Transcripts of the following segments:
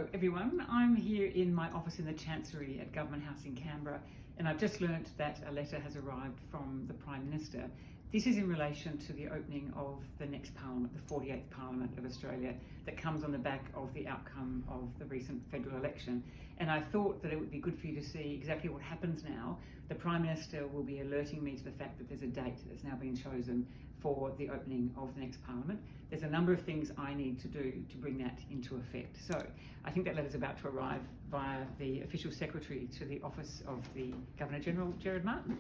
Hello everyone, I'm here in my office in the Chancery at Government House in Canberra, and I've just learnt that a letter has arrived from the Prime Minister. This is in relation to the opening of the next Parliament, the 48th Parliament of Australia, that comes on the back of the outcome of the recent federal election. And I thought that it would be good for you to see exactly what happens now. The Prime Minister will be alerting me to the fact that there's a date that's now been chosen for the opening of the next Parliament. There's a number of things I need to do to bring that into effect. So I think that letter's about to arrive via the official secretary to the office of the Governor-General, Gerard Martin.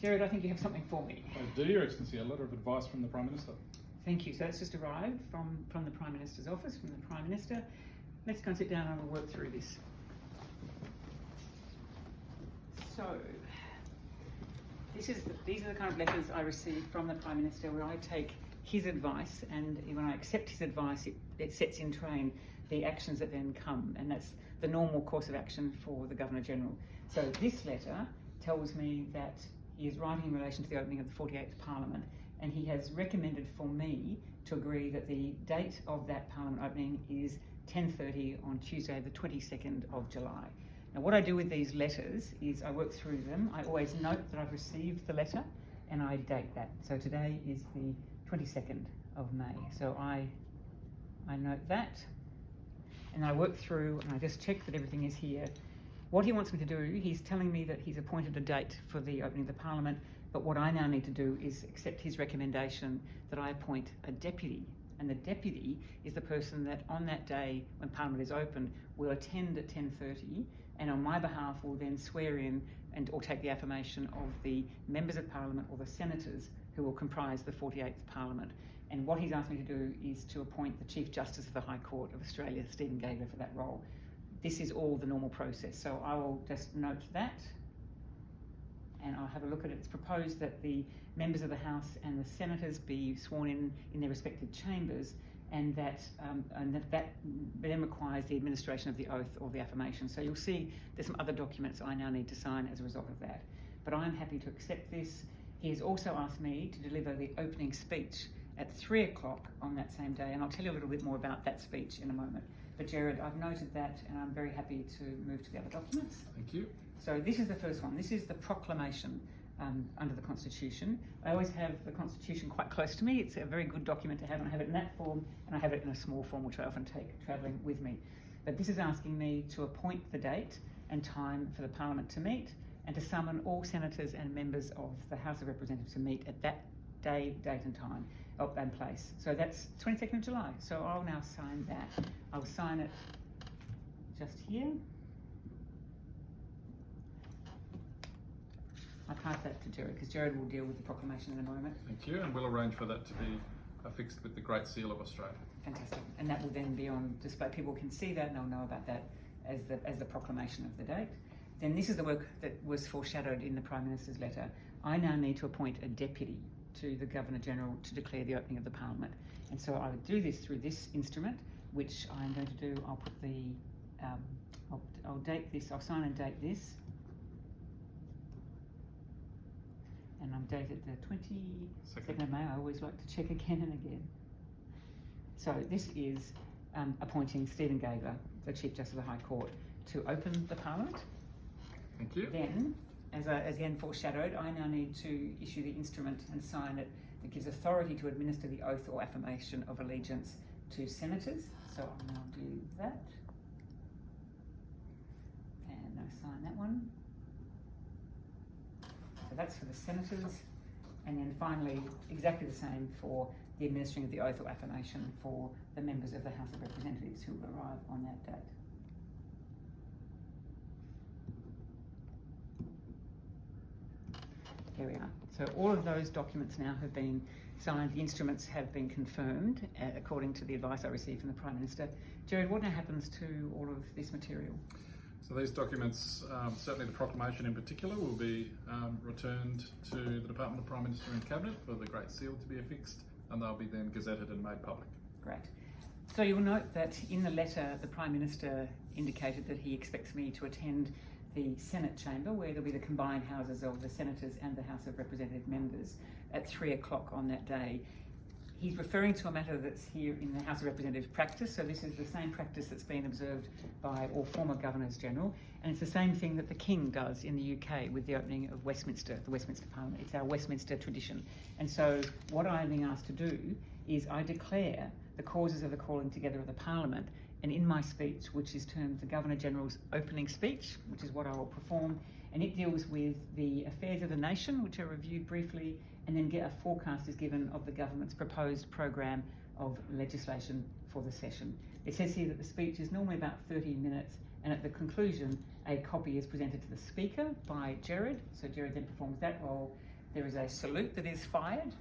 Gerard, I think you have something for me. I do, Your Excellency, a letter of advice from the Prime Minister. Thank you. So that's just arrived from the Prime Minister's office, from the Prime Minister. Let's go and sit down and we'll work through this. So, these are the kind of letters I receive from the Prime Minister where I take his advice, and when I accept his advice, it sets in train the actions that then come, and that's the normal course of action for the Governor-General. So this letter tells me that he is writing in relation to the opening of the 48th Parliament, and he has recommended for me to agree that the date of that Parliament opening is 10:30 on Tuesday the 22nd of July. Now what I do with these letters is I work through them. I always note that I've received the letter and I date that. So today is the 22nd of May. So I note that, and I work through and I just check that everything is here. What he wants me to do, he's telling me that he's appointed a date for the opening of the Parliament, but what I now need to do is accept his recommendation that I appoint a deputy. And the deputy is the person that on that day when Parliament is open will attend at 10:30 and on my behalf will then swear in or take the affirmation of the members of Parliament or the senators who will comprise the 48th Parliament. And what he's asked me to do is to appoint the Chief Justice of the High Court of Australia, Stephen Gaither, for that role. This is all the normal process, so I will just note that and I'll have a look at it. It's proposed that the members of the House and the senators be sworn in their respective chambers, and that then requires the administration of the oath or the affirmation. So you'll see there's some other documents I now need to sign as a result of that. But I'm happy to accept this. He has also asked me to deliver the opening speech at 3 o'clock on that same day, and I'll tell you a little bit more about that speech in a moment. But Gerard, I've noted that and I'm very happy to move to the other documents. Thank you. So this is the first one. This is the proclamation under the Constitution. I always have the Constitution quite close to me. It's a very good document to have, and I have it in that form, and I have it in a small form which I often take travelling with me. But this is asking me to appoint the date and time for the Parliament to meet, and to summon all senators and members of the House of Representatives to meet at that day, date and time and place. So that's 22nd of July. So I'll now sign that. I'll sign it just here. I pass that to Gerard because Gerard will deal with the proclamation in a moment. Thank you, and we'll arrange for that to be affixed with the Great Seal of Australia. Fantastic. And that will then be on display. People can see that and they'll know about that as the proclamation of the date. Then this is the work that was foreshadowed in the Prime Minister's letter. I now need to appoint a deputy to the Governor-General to declare the opening of the Parliament. And so I would do this through this instrument, which I'm going to do. I'll put the, I'll date this, I'll sign and date this. And I'm dated the 22nd of May. I always like to check again and again. So this is appointing Stephen Gaither, the Chief Justice of the High Court, to open the Parliament. Thank you. Then, as again foreshadowed, I now need to issue the instrument and sign it that gives authority to administer the oath or affirmation of allegiance to senators. So I'll now do that. And I'll sign that one. So that's for the senators. And then finally, exactly the same for the administering of the oath or affirmation for the members of the House of Representatives who will arrive on that date. Here we are. So all of those documents now have been signed. The instruments have been confirmed according to the advice I received from the Prime Minister. Gerard, what now happens to all of this material? So these documents, certainly the proclamation in particular, will be returned to the Department of Prime Minister and Cabinet for the Great Seal to be affixed, and they'll be then gazetted and made public. Great. So you'll note that in the letter, the Prime Minister indicated that he expects me to attend the Senate chamber, where there'll be the combined houses of the senators and the House of Representative members at 3 o'clock on that day. He's referring to a matter that's here in the House of Representatives practice, so this is the same practice that's been observed by all former Governors-General, and it's the same thing that the King does in the UK with the opening of Westminster, the Westminster Parliament. It's our Westminster tradition. And so what I'm being asked to do is I declare the causes of the calling together of the Parliament, and in my speech, which is termed the Governor-General's opening speech, which is what I will perform, and it deals with the affairs of the nation, which are reviewed briefly, and then a forecast is given of the government's proposed program of legislation for the session. It says here that the speech is normally about 30 minutes, and at the conclusion, a copy is presented to the Speaker by Gerard. So Gerard then performs that role. There is a salute that is fired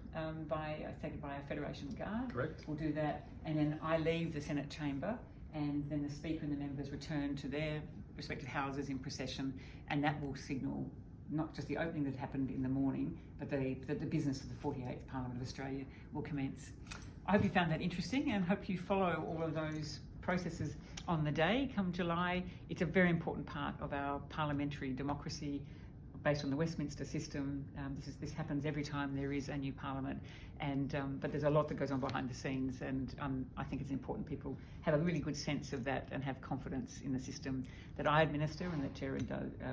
by a Federation Guard. Correct. We'll do that, and then I leave the Senate chamber, and then the Speaker and the members return to their respective houses in procession, and that will signal not just the opening that happened in the morning, but that the business of the 48th Parliament of Australia will commence. I hope you found that interesting and hope you follow all of those processes on the day come July. It's a very important part of our parliamentary democracy based on the Westminster system. This happens every time there is a new parliament, but there's a lot that goes on behind the scenes, and I think it's important people have a really good sense of that and have confidence in the system that I administer and that Gerard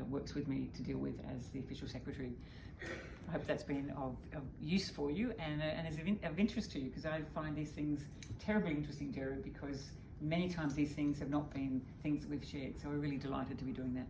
works with me to deal with as the official secretary. I hope that's been of use for you and is of interest to you, because I find these things terribly interesting, Gerard, because many times these things have not been things that we've shared, so we're really delighted to be doing that.